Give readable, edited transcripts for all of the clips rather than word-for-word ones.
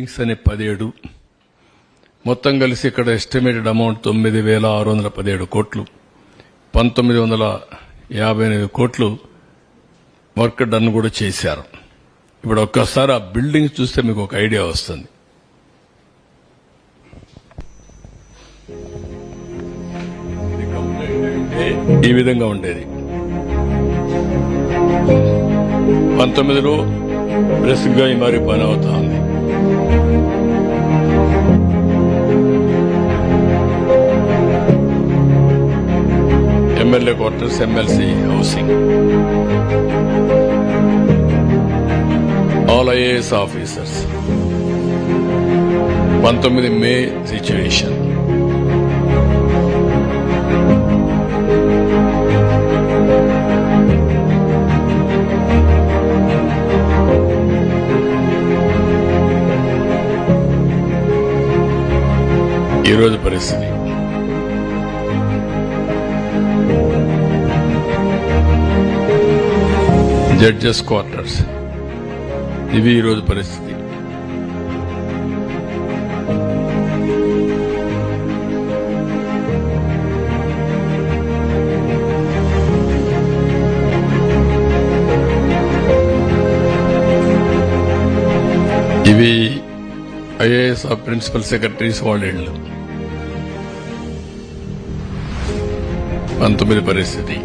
Buildings అనే 17 మొత్తం కలిసి ఇక్కడ ఎస్టిమేటెడ్ అమౌంట్ 9,617 కోట్లు 1958 కోట్లు వర్క్ డన్ కూడా చేశారు. ఇప్పుడు ఒక్కసారి ఆ బిల్డింగ్ చూస్తే మీకు ఒక ఐడియా వస్తుంది. ఈ విధంగా ఉండేది. 19లో బ్రెస్గా ఈ మరి పని అవుతా ఉంది. MLA quarters, MLC housing, all IAS officers. 19 మే సిచ్యువేషన్. ఈరోజు పరిస్థితి జడ్జెస్ క్వార్టర్స్. ఇవి ఈరోజు పరిస్థితి. ఇవి ఐఏఎస్ ప్రిన్సిపల్ సెక్రటరీస్ వాళ్ళ ఇళ్ళు. 19 పరిస్థితి.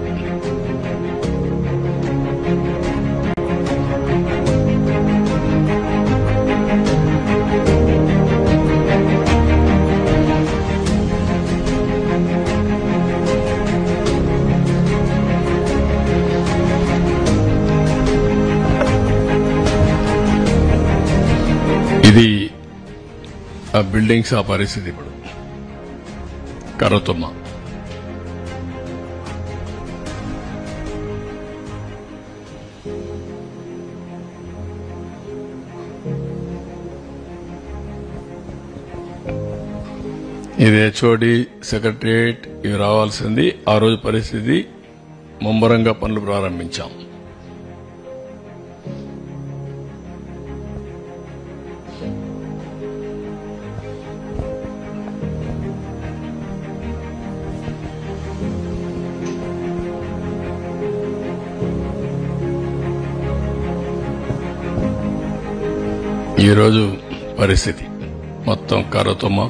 ఇది ఆ బిల్డింగ్స్ ఆ పరిస్థితి. ఇప్పుడు కరతుమ్మ. ఇది హెచ్ఓడి సెక్రటరియట్ ఇవి రావాల్సింది. ఆ రోజు పరిస్థితి ముమ్మరంగా పనులు ప్రారంభించాం. ఈరోజు పరిస్థితి మొత్తం కరతుమ్మ.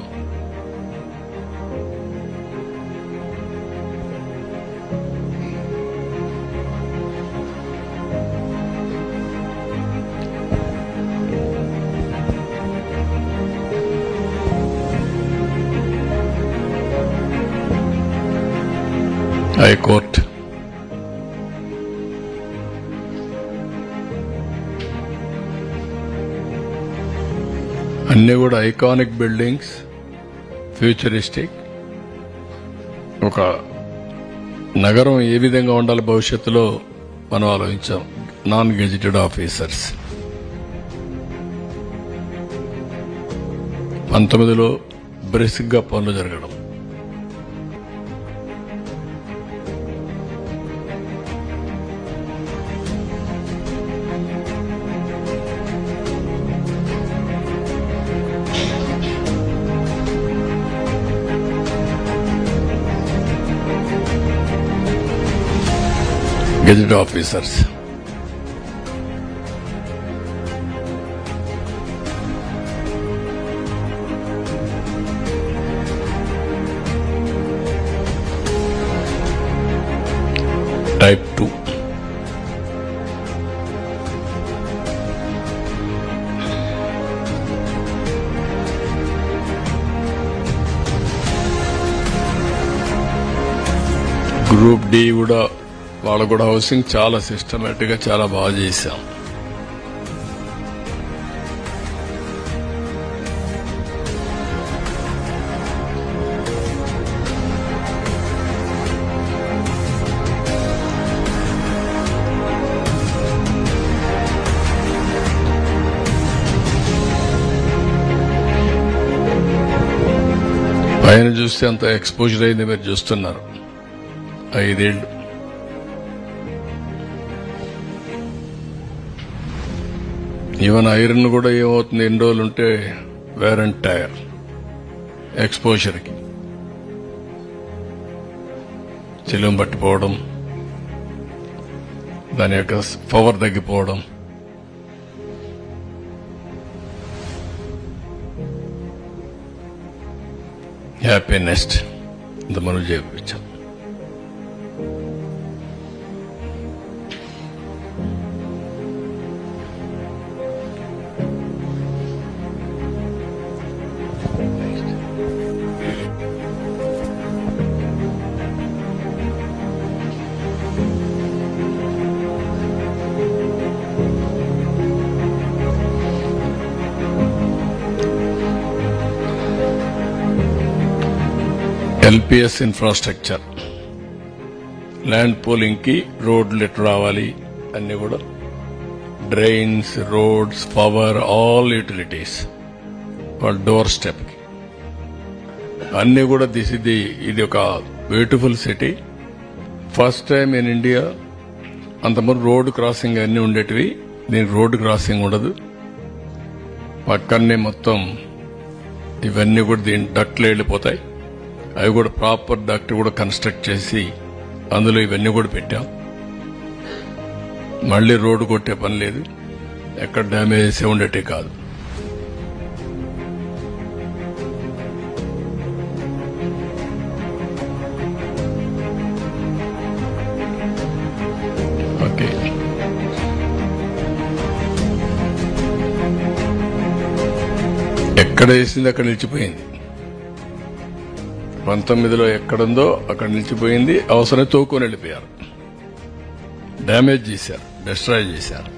హైకోర్టు. అన్ని కూడా ఐకానిక్ బిల్డింగ్స్, ఫ్యూచరిస్టిక్. ఒక నగరం ఏ విధంగా ఉండాలి భవిష్యత్తులో మనం ఆలోచించాం. Non gazetted officers. 19లో బ్రిస్క్గా పనులు జరగడం. Gazette officers. Type 2. Group D కూడా వాళ్ళు కూడా హౌసింగ్ చాలా సిస్టమేటిక్ గా చాలా బాగా చేశాం. పైన చూస్తే అంత ఎక్స్పోజర్ అయింది మీరు చూస్తున్నారు. 5 ఏళ్లు. ఈవెన్ ఐరన్ కూడా ఏమవుతుంది, ఎన్ని రోజులు ఉంటే వేర్ అండ్ టైర్, ఎక్స్పోజర్కి చిలుం పట్టిపోవడం, దాని యొక్క పవర్ తగ్గిపోవడం. హ్యాపీ నెస్ట్ ఇంత మనం చేయించాం. ఎల్పిఎస్ ఇన్ఫ్రాస్ట్రక్చర్, ల్యాండ్ పూలింగ్ కి రోడ్లు ఎటు రావాలి అన్ని కూడా, drains, roads, power, all utilities వాళ్ళ డోర్ స్టెప్ కి అన్ని కూడా ఇది ఒక beautiful city. First time in India. అంతమంది రోడ్ క్రాసింగ్ అన్ని ఉండేటివి, దీనికి రోడ్డు క్రాసింగ్ ఉండదు. పక్కనే మొత్తం ఇవన్నీ కూడా దీని డక్ట్లు వెళ్ళిపోతాయి. అవి కూడా ప్రాపర్ డక్ట్ కూడా కన్స్ట్రక్ట్ చేసి అందులో ఇవన్నీ కూడా పెట్టాం. మళ్లీ రోడ్డు కొట్టే పని లేదు, ఎక్కడ డ్యామేజెస్ ఉండేటే కాదు. ఓకే, ఎక్కడ వేసింది అక్కడ నిలిచిపోయింది. 19లో ఎక్కడుందో అక్కడ నిలిచిపోయింది. అవసరం తోకొని వెళ్ళిపోయారు, డ్యామేజ్ చేశారు, డిస్ట్రాయ్ చేశారు.